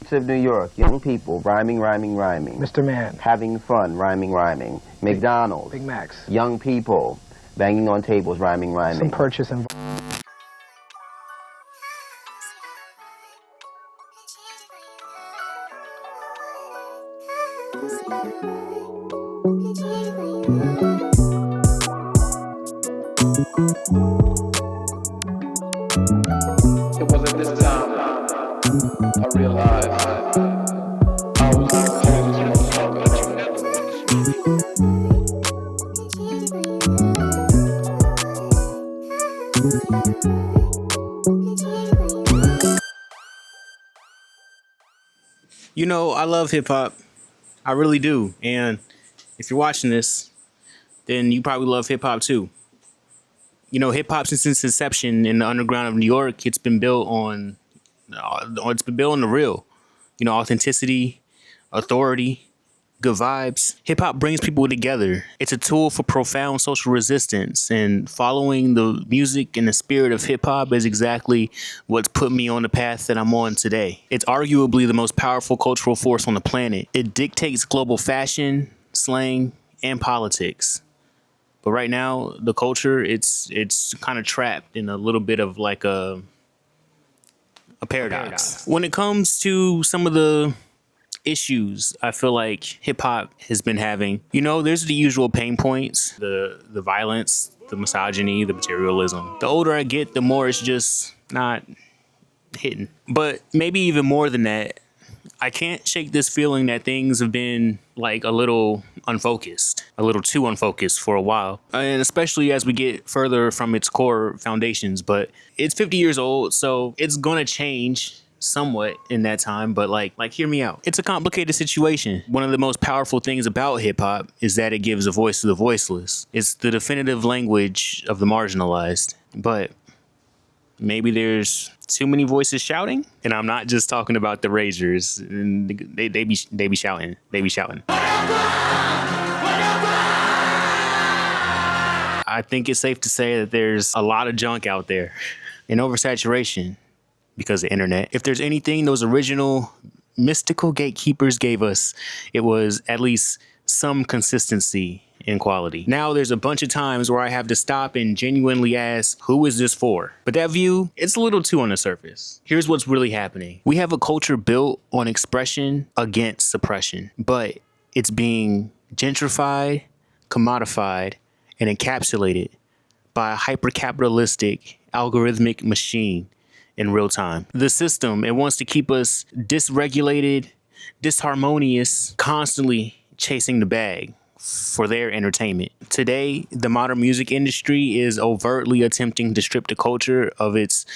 streets of New York, young people rhyming, rhyming, rhyming. Mr. Man. Having fun, rhyming, rhyming. McDonald's. Big Macs. Young people banging on tables, rhyming, rhyming. Some purchase and... It was at this time I realized I was the closest motherfucker that you ever. You know, I love hip hop. I really do. And if you're watching this, then you probably love hip hop too. You know, hip hop since its inception in the underground of New York, it's been built on the real. You know, authenticity, authority, good vibes. Hip hop brings people together. It's a tool for profound social resistance, and following the music and the spirit of hip hop is exactly what's put me on the path that I'm on today. It's arguably the most powerful cultural force on the planet. It dictates global fashion, slang, and politics. But right now, the culture, it's kind of trapped in a little bit of like a paradox. When it comes to some of the issues I feel like hip hop has been having, you know, there's the usual pain points, the violence, the misogyny, the materialism. The older I get, the more it's just not hitting. But maybe even more than that, I can't shake this feeling that things have been like a little unfocused, a little too unfocused for a while. And especially as we get further from its core foundations. But it's 50 years old, so it's gonna change somewhat in that time. But like hear me out. It's a complicated situation. One of the most powerful things about hip hop is that it gives a voice to the voiceless. It's the definitive language of the marginalized. But maybe there's too many voices shouting, and I'm not just talking about the Razors. They be shouting. They be shouting. I think it's safe to say that there's a lot of junk out there, and oversaturation because of the internet. If there's anything those original mystical gatekeepers gave us, it was at least some consistency in quality. Now there's a bunch of times where I have to stop and genuinely ask, who is this for? But that view, it's a little too on the surface. Here's what's really happening. We have a culture built on expression against suppression, but it's being gentrified, commodified, and encapsulated by a hyper-capitalistic algorithmic machine in real time. The system, it wants to keep us dysregulated, disharmonious, constantly chasing the bag for their entertainment. Today, the modern music industry is overtly attempting to strip the culture of its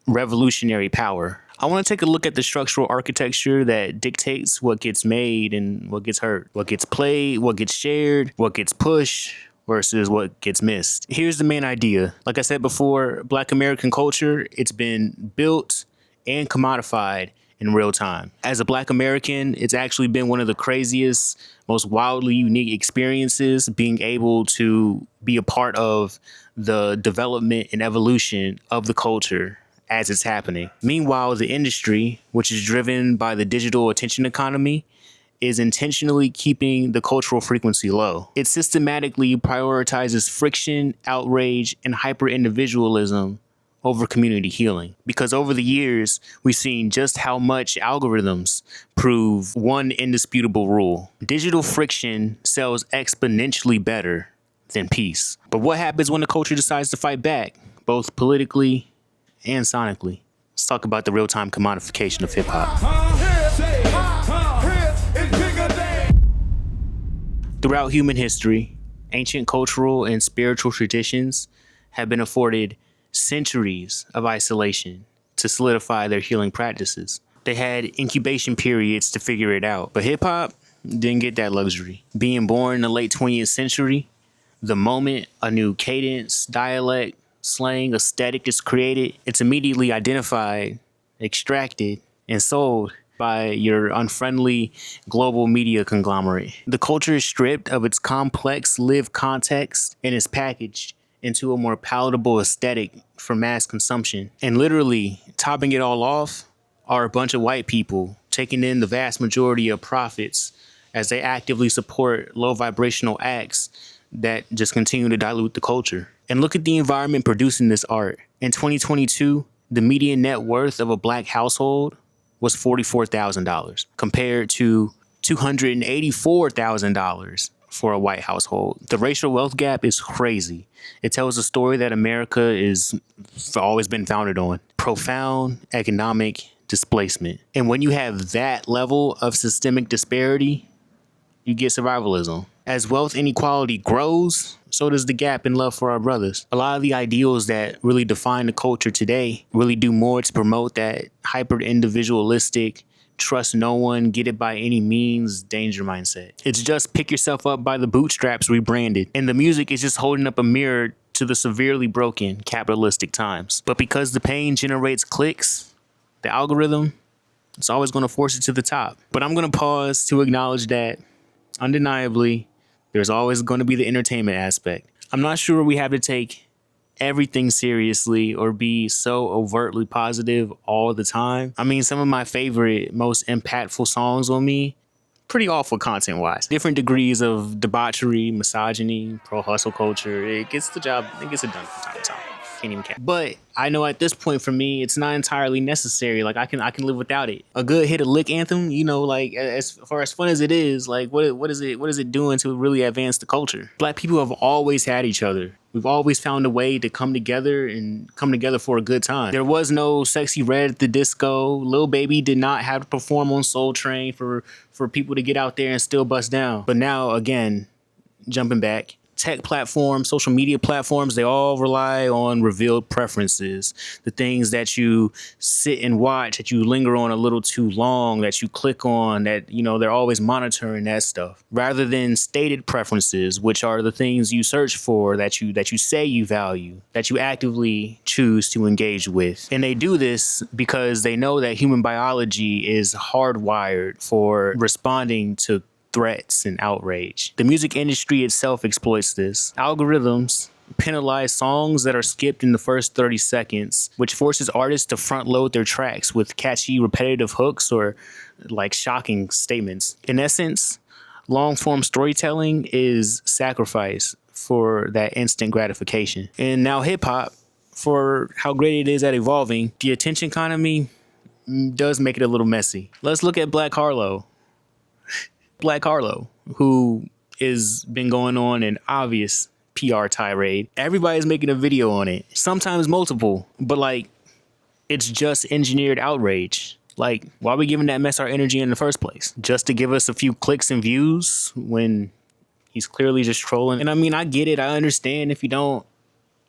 revolutionary power. I want to take a look at the structural architecture that dictates what gets made and what gets heard, what gets played, what gets shared, what gets pushed versus what gets missed. Here's the main idea. Like I said before, Black American culture, it's been built and commodified in real time. As a Black American, it's actually been one of the craziest, most wildly unique experiences being able to be a part of the development and evolution of the culture as it's happening. Meanwhile, the industry, which is driven by the digital attention economy, is intentionally keeping the cultural frequency low. It systematically prioritizes friction, outrage, and hyper-individualism over community healing. Because over the years, we've seen just how much algorithms prove one indisputable rule. Digital friction sells exponentially better than peace. But what happens when the culture decides to fight back, both politically and sonically? Let's talk about the real-time commodification of hip-hop. Throughout human history, ancient cultural and spiritual traditions have been afforded centuries of isolation to solidify their healing practices. They had incubation periods to figure it out, but hip hop didn't get that luxury. Being born in the late 20th century, the moment a new cadence, dialect, slang, aesthetic is created, it's immediately identified, extracted, and sold by your unfriendly global media conglomerate. The culture is stripped of its complex lived context and is packaged into a more palatable aesthetic for mass consumption. And literally topping it all off are a bunch of white people taking in the vast majority of profits as they actively support low vibrational acts that just continue to dilute the culture. And look at the environment producing this art. In 2022, the median net worth of a black household was $44,000 compared to $284,000 for a white household. The racial wealth gap is crazy. It tells a story that America is always been founded on: profound economic displacement. And when you have that level of systemic disparity, you get survivalism. As wealth inequality grows, so does the gap in love for our brothers. A lot of the ideals that really define the culture today really do more to promote that hyper-individualistic, trust no one, get it by any means, danger mindset. It's just pick yourself up by the bootstraps rebranded. And the music is just holding up a mirror to the severely broken capitalistic times. But because the pain generates clicks, the algorithm, it's always going to force it to the top. But I'm going to pause to acknowledge that, undeniably, there's always going to be the entertainment aspect. I'm not sure we have to take everything seriously or be so overtly positive all the time. I mean, some of my favorite, most impactful songs on me, pretty awful content-wise. Different degrees of debauchery, misogyny, pro-hustle culture. It gets it done from time to time. Can't even count. But I know at this point for me, it's not entirely necessary. Like I can live without it. A good hit a lick anthem, you know, like as far as fun as it is, like what is it doing to really advance the culture? Black people have always had each other. We've always found a way to come together for a good time. There was no Sexy Red at the disco. Lil Baby did not have to perform on Soul Train for people to get out there and still bust down. But now, again, jumping back, tech platforms, social media platforms, they all rely on revealed preferences. The things that you sit and watch, that you linger on a little too long, that you click on, that, you know, they're always monitoring that stuff. Rather than stated preferences, which are the things you search for, that you say you value, that you actively choose to engage with. And they do this because they know that human biology is hardwired for responding to threats and outrage. The music industry itself exploits this. Algorithms penalize songs that are skipped in the first 30 seconds, which forces artists to front load their tracks with catchy, repetitive hooks or like shocking statements. In essence, long form storytelling is sacrifice for that instant gratification. And now hip hop, for how great it is at evolving, the attention economy does make it a little messy. Let's look at Black Harlow. Black Harlow, who has been going on an obvious PR tirade. Everybody's making a video on it, sometimes multiple, but like, it's just engineered outrage. Like, why are we giving that mess our energy in the first place? Just to give us a few clicks and views when he's clearly just trolling? And I mean, I get it. I understand if you don't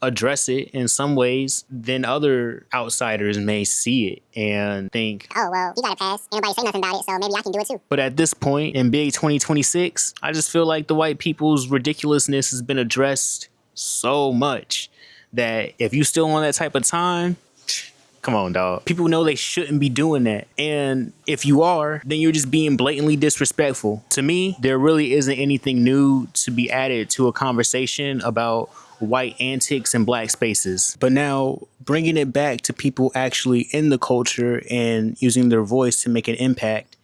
address it in some ways, then other outsiders may see it and think, oh, well, you got a pass. Ain't nobody say nothing about it, so maybe I can do it too. But at this point in big 2026, I just feel like the white people's ridiculousness has been addressed so much that if you still on that type of time, come on, dog. People know they shouldn't be doing that. And if you are, then you're just being blatantly disrespectful. To me, there really isn't anything new to be added to a conversation about white antics and black spaces. But now bringing it back to people actually in the culture and using their voice to make an impact.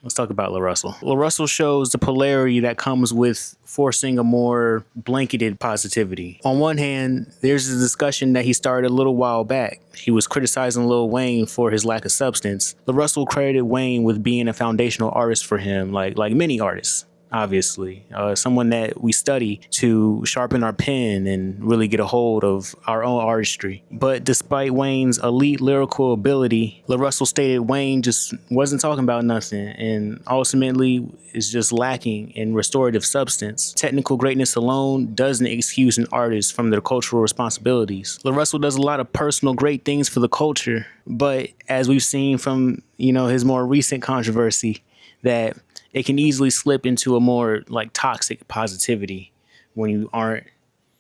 Let's talk about LaRussell. LaRussell shows the polarity that comes with forcing a more blanketed positivity. On one hand, there's a discussion that he started a little while back. He was criticizing Lil Wayne for his lack of substance. LaRussell credited Wayne with being a foundational artist for him, like many artists. Obviously, someone that we study to sharpen our pen and really get a hold of our own artistry. But despite Wayne's elite lyrical ability, LaRussell stated Wayne just wasn't talking about nothing and ultimately is just lacking in restorative substance. Technical greatness alone doesn't excuse an artist from their cultural responsibilities. LaRussell does a lot of personal great things for the culture, but as we've seen from, you know, his more recent controversy, that it can easily slip into a more like toxic positivity when you aren't,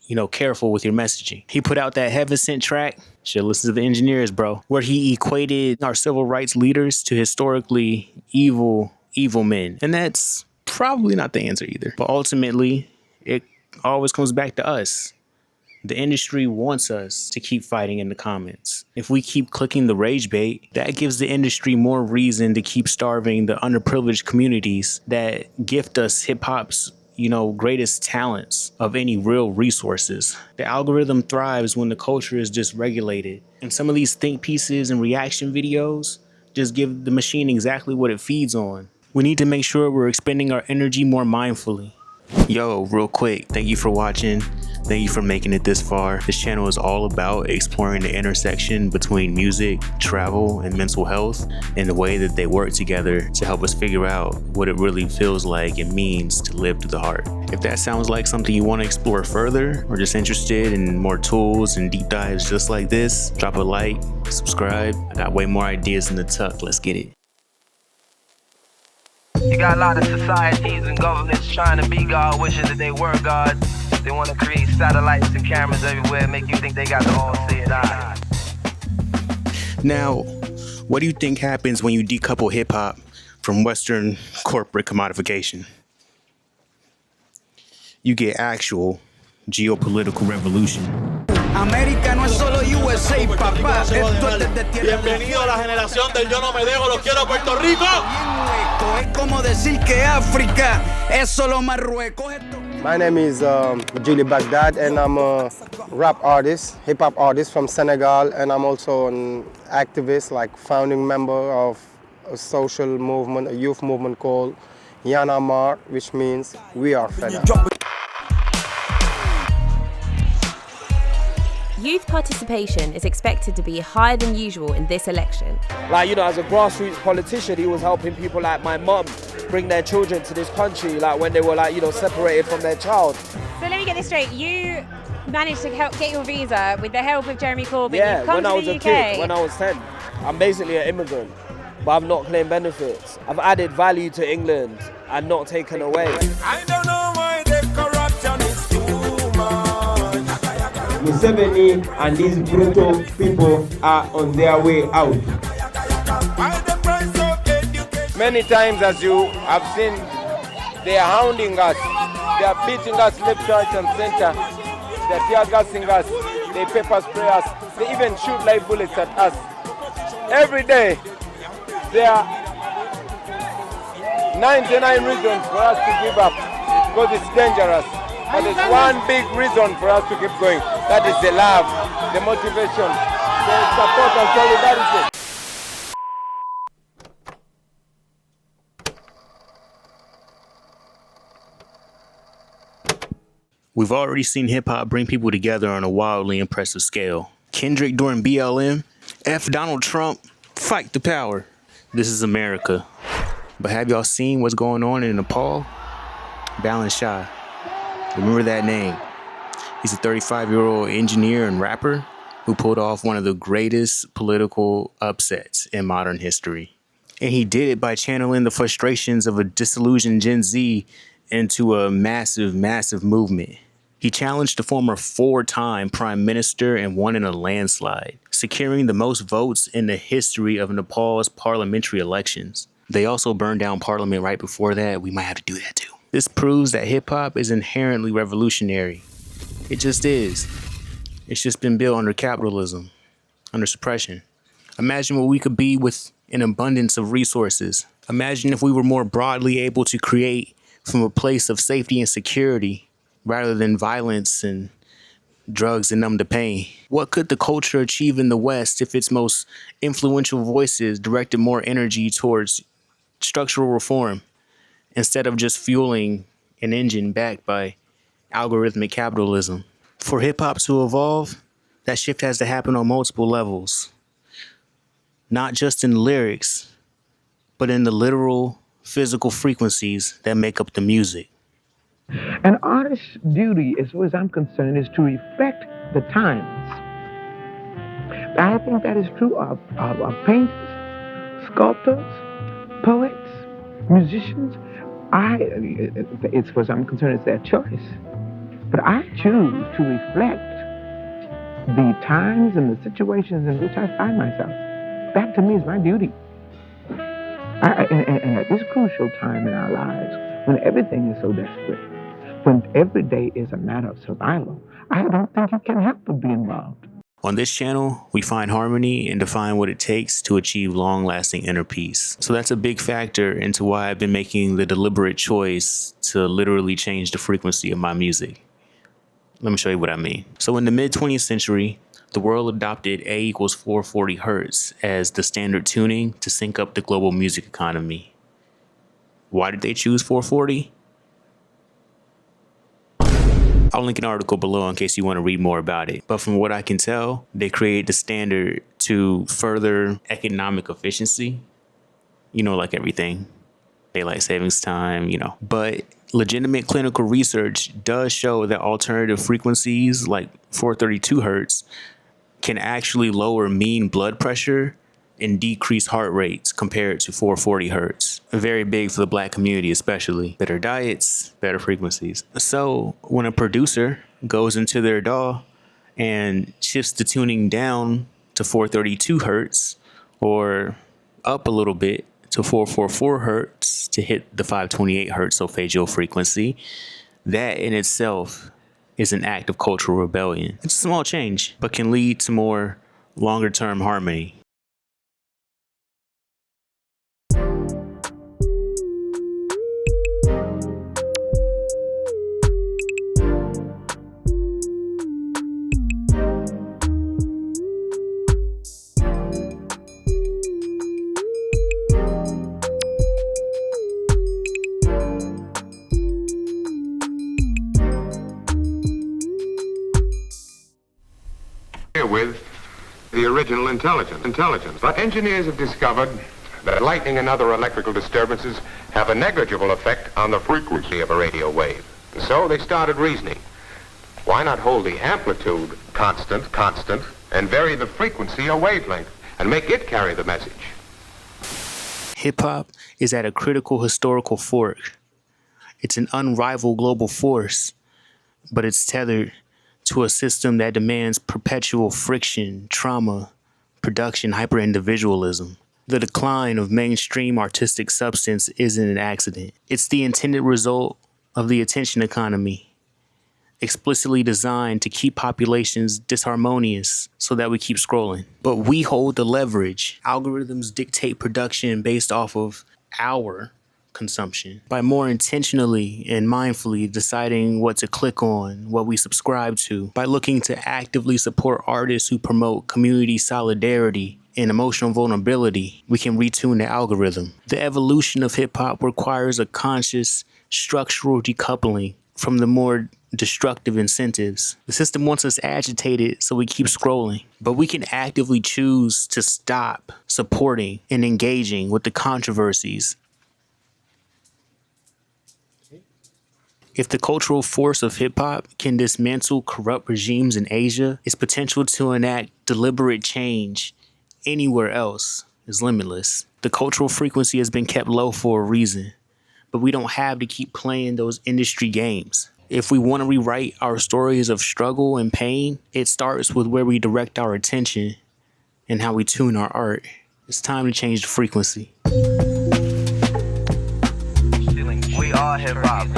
you know, careful with your messaging. He put out that Heaven Sent track, should listen to the engineers, bro, where he equated our civil rights leaders to historically evil men. And that's probably not the answer either. But ultimately, it always comes back to us. The industry wants us to keep fighting in the comments. If we keep clicking the rage bait, that gives the industry more reason to keep starving the underprivileged communities that gift us hip-hop's, greatest talents of any real resources. The algorithm thrives when the culture is dysregulated. And some of these think pieces and reaction videos just give the machine exactly what it feeds on. We need to make sure we're expending our energy more mindfully. Yo, real quick, thank you for watching. Thank you for making it this far. This channel is all about exploring the intersection between music, travel, and mental health, and the way that they work together to help us figure out what it really feels like and means to live to the heart. If that sounds like something you want to explore further, or just interested in more tools and deep dives just like this, drop a like, subscribe. I got way more ideas in the tuck. Let's get it. You got a lot of societies and governments trying to be God, wishing that they were God. They want to create satellites and cameras everywhere, make you think they got the all seeing eye. Now, what do you think happens when you decouple hip-hop from Western corporate commodification? You get actual geopolitical revolution. América no es solo USA, papá. Bienvenido a la generación del Yo no me dejo, los quiero Puerto Rico. Es como decir que África es solo Marruecos. My name is Julie Baghdad, and I'm a rap artist, hip-hop artist from Senegal, and I'm also an activist, like founding member of a social movement, a youth movement called Y'en a marre, which means we are fed up. Youth participation is expected to be higher than usual in this election. Like, as a grassroots politician, he was helping people like my mum bring their children to this country, like when they were separated from their child. So let me get this straight. You managed to help get your visa with the help of Jeremy Corbyn. Yeah, You've come when to I was the a UK. kid, when I was 10. I'm basically an immigrant, but I've not claimed benefits. I've added value to England and not taken away. I don't know why the corruption is too much. Museveni and these brutal people are on their way out. Many times, as you have seen, they are hounding us, they are beating us left, right and center, they are tear gassing us, they pepper spray us, they even shoot live bullets at us. Every day, there are 99 reasons for us to give up, because it's dangerous. But there's one big reason for us to keep going. That is the love, the motivation, the support and solidarity. We've already seen hip-hop bring people together on a wildly impressive scale. Kendrick during BLM, F Donald Trump, fight the power. This is America. But have y'all seen what's going on in Nepal? Balen Shah. Remember that name. He's a 35-year-old engineer and rapper who pulled off one of the greatest political upsets in modern history. And he did it by channeling the frustrations of a disillusioned Gen Z into a massive, massive movement. He challenged the former 4-time prime minister and won in a landslide, securing the most votes in the history of Nepal's parliamentary elections. They also burned down parliament right before that. We might have to do that too. This proves that hip-hop is inherently revolutionary. It just is. It's just been built under capitalism, under suppression. Imagine what we could be with an abundance of resources. Imagine if we were more broadly able to create from a place of safety and security rather than violence and drugs and numb the pain. What could the culture achieve in the West if its most influential voices directed more energy towards structural reform instead of just fueling an engine backed by algorithmic capitalism? For hip-hop to evolve, that shift has to happen on multiple levels. Not just in lyrics, but in the literal, physical frequencies that make up the music. An artist's duty, as far as I'm concerned, is to reflect the times. I think that is true of painters, sculptors, poets, musicians. As far as I'm concerned, it's their choice. But I choose to reflect the times and the situations in which I find myself. That, to me, is my duty. And at this crucial time in our lives, when everything is so desperate, when every day is a matter of survival, I don't think you can help but be involved. On this channel, we find harmony and define what it takes to achieve long-lasting inner peace. So that's a big factor into why I've been making the deliberate choice to literally change the frequency of my music. Let me show you what I mean. So in the mid-20th century, the world adopted A equals 440 hertz as the standard tuning to sync up the global music economy. Why did they choose 440? I'll link an article below in case you want to read more about it. But from what I can tell, they created the standard to further economic efficiency. You know, like everything. Daylight savings time, you know. But legitimate clinical research does show that alternative frequencies like 432 hertz can actually lower mean blood pressure and decrease heart rates compared to 440 hertz. Very big for the Black community, especially. Better diets, better frequencies. So when a producer goes into their DAW and shifts the tuning down to 432 hertz or up a little bit to 444 hertz to hit the 528 hertz solfeggio frequency, that in itself is an act of cultural rebellion. It's a small change, but can lead to more longer-term harmony. With the original intelligence. But engineers have discovered that lightning and other electrical disturbances have a negligible effect on the frequency of a radio wave. So they started reasoning. Why not hold the amplitude constant, and vary the frequency or wavelength, and make it carry the message? Hip-hop is at a critical historical fork. It's an unrivaled global force, but it's tethered to a system that demands perpetual friction, trauma, production, hyper-individualism. The decline of mainstream artistic substance isn't an accident. It's the intended result of the attention economy, explicitly designed to keep populations disharmonious so that we keep scrolling. But we hold the leverage. Algorithms dictate production based off of our consumption. By more intentionally and mindfully deciding what to click on, what we subscribe to, by looking to actively support artists who promote community solidarity and emotional vulnerability, we can retune the algorithm. The evolution of hip-hop requires a conscious, structural decoupling from the more destructive incentives. The system wants us agitated, so we keep scrolling. But we can actively choose to stop supporting and engaging with the controversies. If the cultural force of hip-hop can dismantle corrupt regimes in Asia, its potential to enact deliberate change anywhere else is limitless. The cultural frequency has been kept low for a reason, but we don't have to keep playing those industry games. If we want to rewrite our stories of struggle and pain, it starts with where we direct our attention and how we tune our art. It's time to change the frequency. We are hip-hop.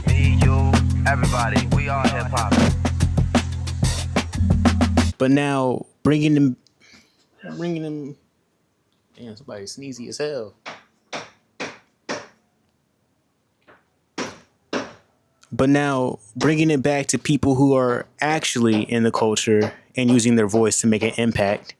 Me, you, everybody. We are hip-hop. But now, bringing them, damn, somebody sneezy as hell. But now, bringing it back to people who are actually in the culture and using their voice to make an impact,